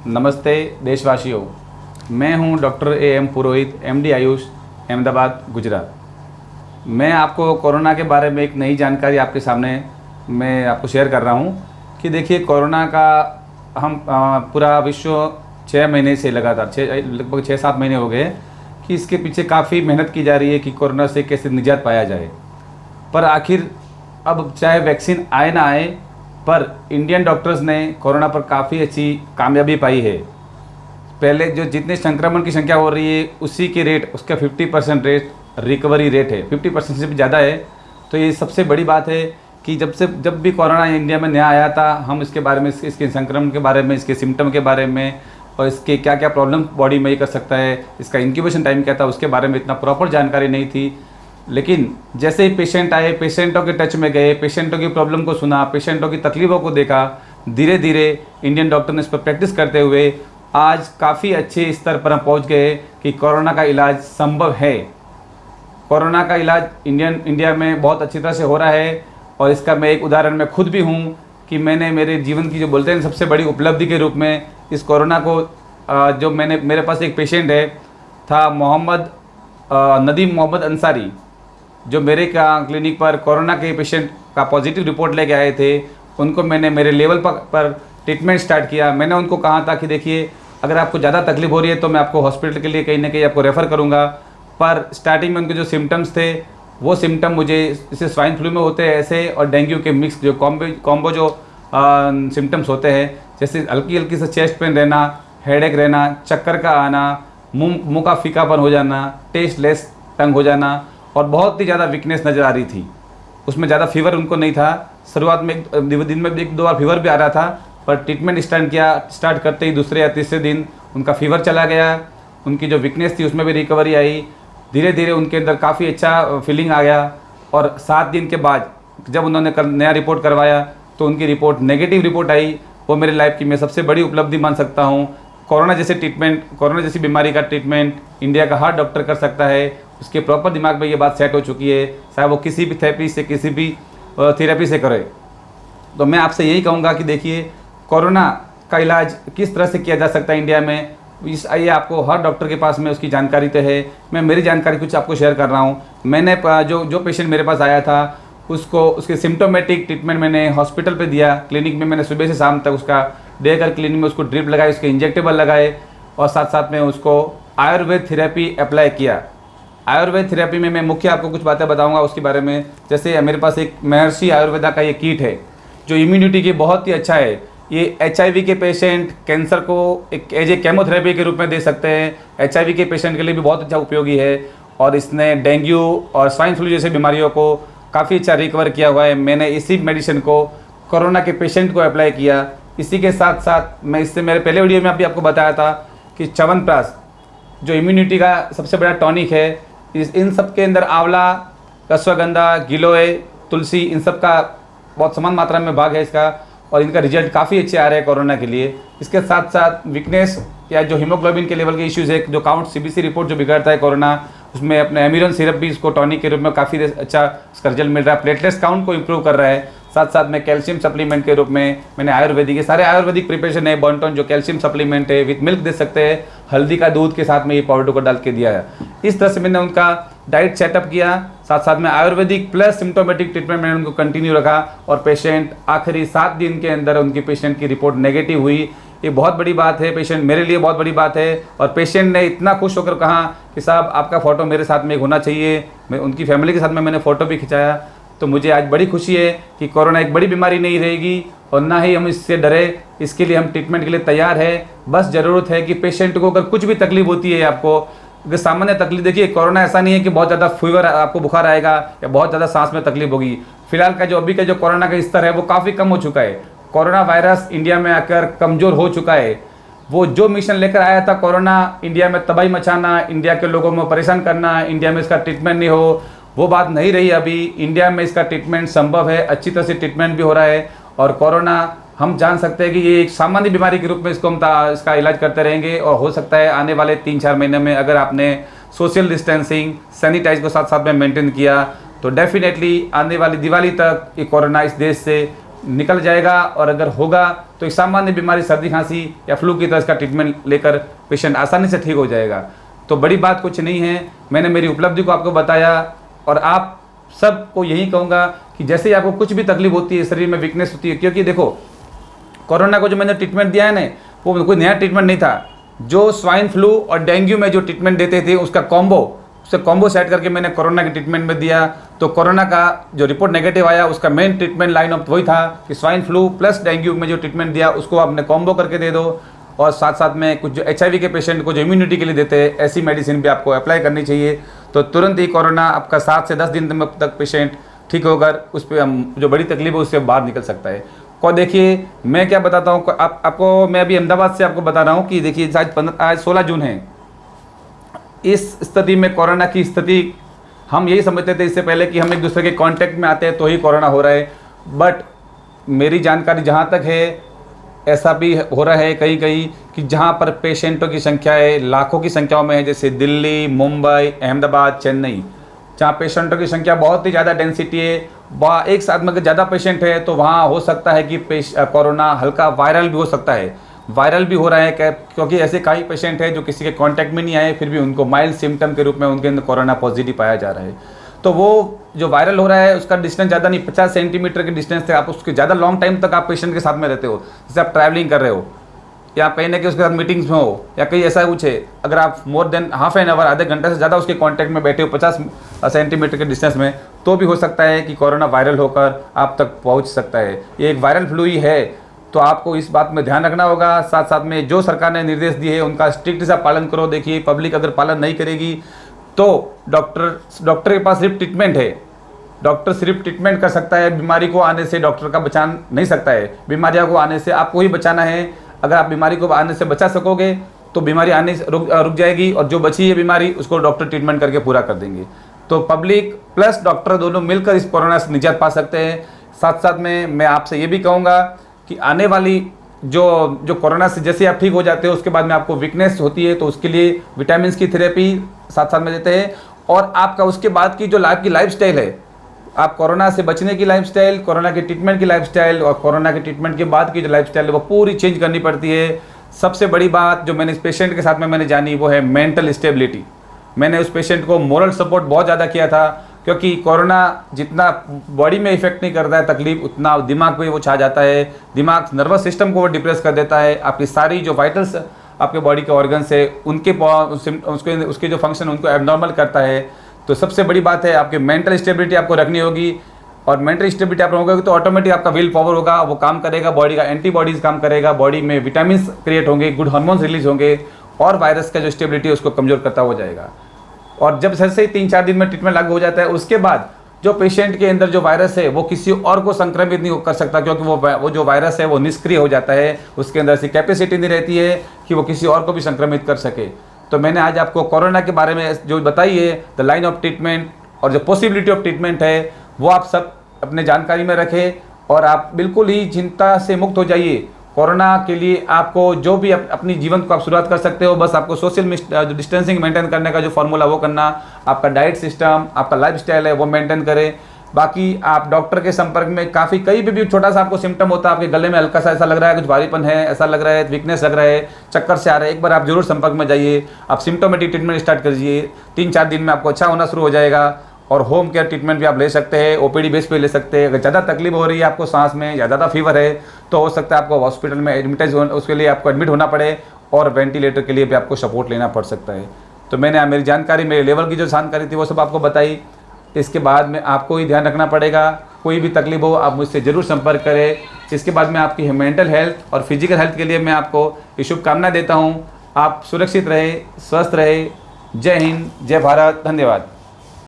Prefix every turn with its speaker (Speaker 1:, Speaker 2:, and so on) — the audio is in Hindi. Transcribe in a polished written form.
Speaker 1: नमस्ते देशवासियों, मैं हूं डॉक्टर एम पुरोहित, एमडी आयुष, अहमदाबाद, गुजरात। मैं आपको कोरोना के बारे में एक नई जानकारी आपके सामने मैं आपको शेयर कर रहा हूं कि देखिए, कोरोना का हम पूरा विश्व 6 महीने से लगातार लगभग 6-7 महीने हो गए कि इसके पीछे काफ़ी मेहनत की जा रही है कि कोरोना से कैसे निजात पाया जाए। पर आखिर अब चाहे वैक्सीन आए ना आए, पर इंडियन डॉक्टर्स ने कोरोना पर काफ़ी अच्छी कामयाबी पाई है। पहले जो जितने संक्रमण की संख्या हो रही है उसी के रेट, उसका 50% रेट रिकवरी रेट है, 50% से भी ज़्यादा है। तो ये सबसे बड़ी बात है कि जब भी कोरोना इंडिया में नया आया था, हम इसके बारे में, इसके संक्रमण के बारे में, इसके सिम्टम के बारे में और इसके क्या क्या प्रॉब्लम बॉडी में ये कर सकता है, इसका इंक्यूबेशन टाइम क्या था, उसके बारे में इतना प्रॉपर जानकारी नहीं थी। लेकिन जैसे ही पेशेंट आए, पेशेंटों के टच में गए, पेशेंटों की प्रॉब्लम को सुना, पेशेंटों की तकलीफ़ों को देखा, धीरे धीरे इंडियन डॉक्टर ने इस पर प्रैक्टिस करते हुए आज काफ़ी अच्छे स्तर पर हम पहुंच गए कि कोरोना का इलाज संभव है। कोरोना का इलाज इंडिया में बहुत अच्छी तरह से हो रहा है। और इसका मैं एक उदाहरण मैं खुद भी हूँ कि मैंने मेरे जीवन की जो बोलते हैं सबसे बड़ी उपलब्धि के रूप में इस कोरोना को जो मेरे पास एक पेशेंट है था नदीम मोहम्मद अंसारी, जो मेरे क्लिनिक पर कोरोना के पेशेंट का पॉजिटिव रिपोर्ट लेके आए थे। उनको मैंने मेरे लेवल पर ट्रीटमेंट स्टार्ट किया। मैंने उनको कहा था कि देखिए, अगर आपको ज़्यादा तकलीफ हो रही है तो मैं आपको हॉस्पिटल के लिए कहीं ना कहीं आपको रेफ़र करूँगा। पर स्टार्टिंग में उनके जो सिम्टम्स थे वो सिम्टम मुझे जैसे स्वाइन फ्लू में होते हैं ऐसे, और डेंगू के मिक्स जो कॉम्बो जो सिम्टम्स होते हैं, जैसे हल्की हल्की से चेस्ट पेन रहना, हेडेक रहना, चक्कर का आना, मुंह का फीकापन हो जाना, टेस्टलेस टंग हो जाना और बहुत ही ज़्यादा वीकनेस नज़र आ रही थी। उसमें ज़्यादा फीवर उनको नहीं था। शुरुआत में दिन में 1-2 बार फीवर भी आ रहा था, पर ट्रीटमेंट स्टार्ट करते ही दूसरे या तीसरे दिन उनका फीवर चला गया। उनकी जो वीकनेस थी उसमें भी रिकवरी आई। धीरे धीरे उनके अंदर काफ़ी अच्छा फीलिंग आ गया। और 7 दिन के बाद जब उन्होंने कल नया रिपोर्ट करवाया तो उनकी रिपोर्ट नेगेटिव रिपोर्ट आई। वो मेरे लाइफ की मैं सबसे बड़ी उपलब्धि मान सकता हूँ। कोरोना जैसी बीमारी का ट्रीटमेंट इंडिया का हर डॉक्टर कर सकता है। उसके प्रॉपर दिमाग में ये बात सेट हो चुकी है, चाहे वो किसी भी थेरेपी से करे। तो मैं आपसे यही कहूँगा कि देखिए, कोरोना का इलाज किस तरह से किया जा सकता है इंडिया में, आइए आपको हर डॉक्टर के पास में उसकी जानकारी तो है। मैं मेरी जानकारी कुछ आपको शेयर कर रहा हूँ। मैंने जो पेशेंट मेरे पास आया था उसके सिम्टोमेटिक ट्रीटमेंट मैंने हॉस्पिटल पे दिया। क्लिनिक में मैंने सुबह से शाम तक उसका डे कर क्लिनिक में उसको ड्रिप लगाए, उसके इंजेक्टेबल लगाए और साथ साथ में उसको आयुर्वेद थेरेपी अप्लाई किया। आयुर्वेद थेरेपी में मैं मुख्य आपको कुछ बातें बताऊंगा उसके बारे में। जैसे मेरे पास एक महर्षि आयुर्वेदा का ये किट है जो इम्यूनिटी की बहुत ही अच्छा है। ये HIV के पेशेंट कैंसर को एक एज ए केमोथेरेपी के रूप में दे सकते हैं। HIV के पेशेंट के लिए भी बहुत अच्छा उपयोगी है। और इसने डेंगू और स्वाइन फ्लू जैसे बीमारियों को काफ़ी अच्छा रिकवर किया हुआ है। मैंने इसी मेडिसिन को कोरोना के पेशेंट को अप्लाई किया। इसी के साथ साथ मैं इससे मेरे पहले वीडियो में आपको बताया था कि च्यवनप्राश जो इम्यूनिटी का सबसे बड़ा टॉनिक है, इन सब के अंदर आंवला, अश्वगंधा, गिलोय, तुलसी, इन सब का बहुत समान मात्रा में भाग है इसका। और इनका रिजल्ट काफ़ी अच्छे आ रहे हैं कोरोना के लिए। इसके साथ साथ वीकनेस या जो हीमोग्लोबिन के लेवल के इश्यूज़ है, जो काउंट CBC रिपोर्ट जो बिगड़ता है कोरोना, उसमें अपने एमिरन सिरप भी इसको टॉनिक के रूप में काफ़ी अच्छा इसका रिजल्ट मिल रहा है। प्लेटलेट्स काउंट को इम्प्रूव कर रहा है। साथ साथ में कैल्शियम सप्लीमेंट के रूप में मैंने सारे आयुर्वेदिक प्रिपरेशन है। बॉन्टोन जो कैल्शियम सप्लीमेंट है विथ मिल्क दे सकते हैं, हल्दी का दूध के साथ में ये पाउडर को डाल के दिया है। इस तरह से मैंने उनका डाइट सेटअप किया। साथ साथ में आयुर्वेदिक प्लस सिम्टोमेटिक ट्रीटमेंट मैंने उनको कंटिन्यू रखा और पेशेंट आखिरी 7 दिन के अंदर उनकी पेशेंट की रिपोर्ट नेगेटिव हुई। ये बहुत बड़ी बात है, पेशेंट मेरे लिए बहुत बड़ी बात है। और पेशेंट ने इतना खुश होकर कहा कि साहब आपका फ़ोटो मेरे साथ में होना चाहिए। मैं उनकी फैमिली के साथ में मैंने फ़ोटो भी खिंचाया। तो मुझे आज बड़ी खुशी है कि कोरोना एक बड़ी बीमारी नहीं रहेगी और ना ही हम इससे डरे। इसके लिए हम ट्रीटमेंट के लिए तैयार है। बस ज़रूरत है कि पेशेंट को अगर कुछ भी तकलीफ होती है, आपको अगर सामान्य तकलीफ, देखिए कोरोना ऐसा नहीं है कि बहुत ज़्यादा फीवर आपको बुखार आएगा या बहुत ज़्यादा सांस में तकलीफ होगी। फिलहाल का अभी का जो कोरोना का स्तर है वो काफ़ी कम हो चुका है। कोरोना वायरस इंडिया में आकर कमज़ोर हो चुका है। वो जो मिशन लेकर आया था कोरोना, इंडिया में तबाही मचाना, इंडिया के लोगों में परेशान करना, इंडिया में इसका ट्रीटमेंट नहीं हो, वो बात नहीं रही। अभी इंडिया में इसका ट्रीटमेंट संभव है, अच्छी तरह से ट्रीटमेंट भी हो रहा है। और कोरोना हम जान सकते हैं कि ये एक सामान्य बीमारी के रूप में इसका इलाज करते रहेंगे। और हो सकता है आने वाले 3-4 महीने में अगर आपने सोशल डिस्टेंसिंग, सैनिटाइज को साथ साथ में मेंटेन किया तो डेफिनेटली आने वाली दिवाली तक ये कोरोना इस देश से निकल जाएगा, और अगर होगा तो एक सामान्य बीमारी सर्दी खांसी या फ्लू की तरह इसका ट्रीटमेंट लेकर पेशेंट आसानी से ठीक हो जाएगा। तो बड़ी बात कुछ नहीं है, मैंने मेरी उपलब्धि को आपको बताया, और आप सबको यही कहूँगा कि जैसे ही आपको कुछ भी तकलीफ होती है, शरीर में वीकनेस होती है, क्योंकि देखो कोरोना को जो मैंने ट्रीटमेंट दिया है ना, वो कोई नया ट्रीटमेंट नहीं था। जो स्वाइन फ्लू और डेंगू में जो ट्रीटमेंट देते थे उसका कॉम्बो सेट करके मैंने कोरोना के ट्रीटमेंट में दिया। तो कोरोना का जो रिपोर्ट नेगेटिव आया उसका मेन ट्रीटमेंट लाइन ऑफ वही था कि स्वाइन फ्लू प्लस डेंगू में जो ट्रीटमेंट दिया उसको आपने कॉम्बो करके दे दो, और साथ साथ में कुछ जो HIV के पेशेंट को जो इम्यूनिटी के लिए देते हैं ऐसी मेडिसिन भी आपको अप्लाई करनी चाहिए। तो तुरंत ही कोरोना आपका 7 से 10 दिन तक पेशेंट ठीक होकर उस पर जो बड़ी तकलीफ है उससे बाहर निकल सकता है। को देखिए मैं क्या बताता हूँ आपको, मैं अभी अहमदाबाद से आपको बता रहा हूँ कि देखिए आज 16 जून है। इस स्थिति में कोरोना की स्थिति हम यही समझते थे इससे पहले कि हम एक दूसरे के कांटेक्ट में आते हैं तो ही कोरोना हो रहा है, बट मेरी जानकारी जहाँ तक है ऐसा भी हो रहा है कहीं कहीं कि जहाँ पर पेशेंटों की संख्या है लाखों की संख्याओं में है, जैसे दिल्ली, मुंबई, अहमदाबाद, चेन्नई, जहाँ पेशेंटों की संख्या बहुत ही ज़्यादा डेंसिटी है, वहाँ एक साथ में अगर ज़्यादा पेशेंट है तो वहाँ हो सकता है कि कोरोना हल्का वायरल भी हो सकता है। वायरल भी हो रहा है क्योंकि ऐसे कई पेशेंट हैं जो किसी के कांटेक्ट में नहीं आए फिर भी उनको माइल्ड सिम्टम के रूप में उनके अंदर कोरोना पॉजिटिव पाया जा रहा है। तो वो जो वायरल हो रहा है उसका डिस्टेंस ज़्यादा नहीं, 50 सेंटीमीटर के डिस्टेंस से आप उसके ज़्यादा लॉन्ग टाइम तक आप पेशेंट के साथ में रहते हो, जैसे आप ट्रैवलिंग कर रहे हो या कहीं ना कहीं उसके साथ मीटिंग्स में हो या कहीं ऐसा कुछ है, अगर आप more than half an hour आधे घंटे से ज़्यादा उसके कांटेक्ट में बैठे हो 50 सेंटीमीटर के डिस्टेंस में, तो भी हो सकता है कि कोरोना वायरल होकर आप तक पहुंच सकता है। ये एक वायरल फ्लू ही है, तो आपको इस बात में ध्यान रखना होगा। साथ साथ में जो सरकार ने निर्देश दिए हैं उनका स्ट्रिक्ट सा पालन करो। देखिए पब्लिक अगर पालन नहीं करेगी तो डॉक्टर के पास सिर्फ ट्रीटमेंट है, डॉक्टर सिर्फ ट्रीटमेंट कर सकता है, बीमारी को आने से डॉक्टर का बचा नहीं सकता है। बीमारियों को आने से आपको ही बचाना है। अगर आप बीमारी को आने से बचा सकोगे तो बीमारी आने से रुक जाएगी, और जो बची है बीमारी उसको डॉक्टर ट्रीटमेंट करके पूरा कर देंगे। तो पब्लिक प्लस डॉक्टर दोनों मिलकर इस कोरोना से निजात पा सकते हैं। साथ साथ में मैं आपसे ये भी कहूँगा कि आने वाली जो कोरोना से जैसे आप ठीक हो जाते हो उसके बाद में आपको वीकनेस होती है तो उसके लिए विटामिन की थेरेपी साथ साथ में देते हैं, और आपका उसके बाद की जो लाइफ स्टाइल है, आप कोरोना से बचने की लाइफस्टाइल, कोरोना के ट्रीटमेंट की लाइफस्टाइल और कोरोना के ट्रीटमेंट के बाद की जो लाइफस्टाइल है वो पूरी चेंज करनी पड़ती है। सबसे बड़ी बात जो मैंने इस पेशेंट के साथ में मैंने जानी वो है मेंटल स्टेबिलिटी। मैंने उस पेशेंट को मोरल सपोर्ट बहुत ज़्यादा किया था, क्योंकि कोरोना जितना बॉडी में इफेक्ट नहीं करता है तकलीफ, उतना दिमाग पे वो छा जाता है। दिमाग नर्वस सिस्टम को वो डिप्रेस कर देता है। आपकी सारी जो वाइटल्स आपके बॉडी के ऑर्गन्स है उसके जो फंक्शन उनको एबनॉर्मल करता है। तो सबसे बड़ी बात है आपके मेंटल स्टेबिलिटी आपको रखनी होगी, और मेंटल स्टेबिलिटी आप रखोगे तो ऑटोमेटिक आपका विल पावर होगा, वो काम करेगा, बॉडी का एंटीबॉडीज काम करेगा, बॉडी में विटामिन क्रिएट होंगे, गुड हार्मोन्स रिलीज होंगे, और वायरस का जो स्टेबिलिटी है उसको कमजोर करता हो जाएगा। और जब से 3-4 दिन में ट्रीटमेंट लागू हो जाता है उसके बाद जो पेशेंट के अंदर जो वायरस है वो किसी और को संक्रमित नहीं कर सकता, क्योंकि वो जो वायरस है वो निष्क्रिय हो जाता है, उसके अंदर ऐसी कैपेसिटी नहीं रहती है कि वो किसी और को भी संक्रमित कर सके। तो मैंने आज आपको कोरोना के बारे में जो बताई है, द लाइन ऑफ ट्रीटमेंट और जो पॉसिबिलिटी ऑफ ट्रीटमेंट है वो आप सब अपने जानकारी में रखें, और आप बिल्कुल ही चिंता से मुक्त हो जाइए। कोरोना के लिए आपको जो भी अपनी जीवन को आप शुरुआत कर सकते हो, बस आपको सोशल डिस्टेंसिंग मेंटेन करने का जो फॉर्मूला वो करना, आपका डाइट सिस्टम, आपका लाइफस्टाइल है वो मेंटेन करें। बाकी आप डॉक्टर के संपर्क में कहीं भी छोटा सा आपको सिम्टम होता है, आपके गले में हल्का सा ऐसा लग रहा है, कुछ भारीपन है, ऐसा लग रहा है, वीकनेस लग रहा है, चक्कर से आ रहा है, एक बार आप जरूर संपर्क में जाइए। आप सिम्टोमेटिक ट्रीटमेंट स्टार्ट करिए, 3-4 दिन में आपको अच्छा होना शुरू हो जाएगा। और होम केयर ट्रीटमेंट भी आप ले सकते हैं, OPD बेस पे ले सकते हैं। अगर ज़्यादा तकलीफ हो रही है आपको सांस में या ज़्यादा फीवर है तो हो सकता है आपको हॉस्पिटल में उसके लिए आपको एडमिट होना पड़े, और वेंटिलेटर के लिए भी आपको सपोर्ट लेना पड़ सकता है। तो मैंने मेरी जानकारी, मेरे लेवल की जो जानकारी थी वो सब आपको बताई। इसके बाद में आपको ही ध्यान रखना पड़ेगा, कोई भी तकलीफ हो आप मुझसे ज़रूर संपर्क करें। इसके बाद में आपकी मेंटल हेल्थ और फिजिकल हेल्थ के लिए मैं आपको ये शुभकामनाएं देता हूँ। आप सुरक्षित रहे, स्वस्थ रहे। जय हिंद, जय भारत, धन्यवाद।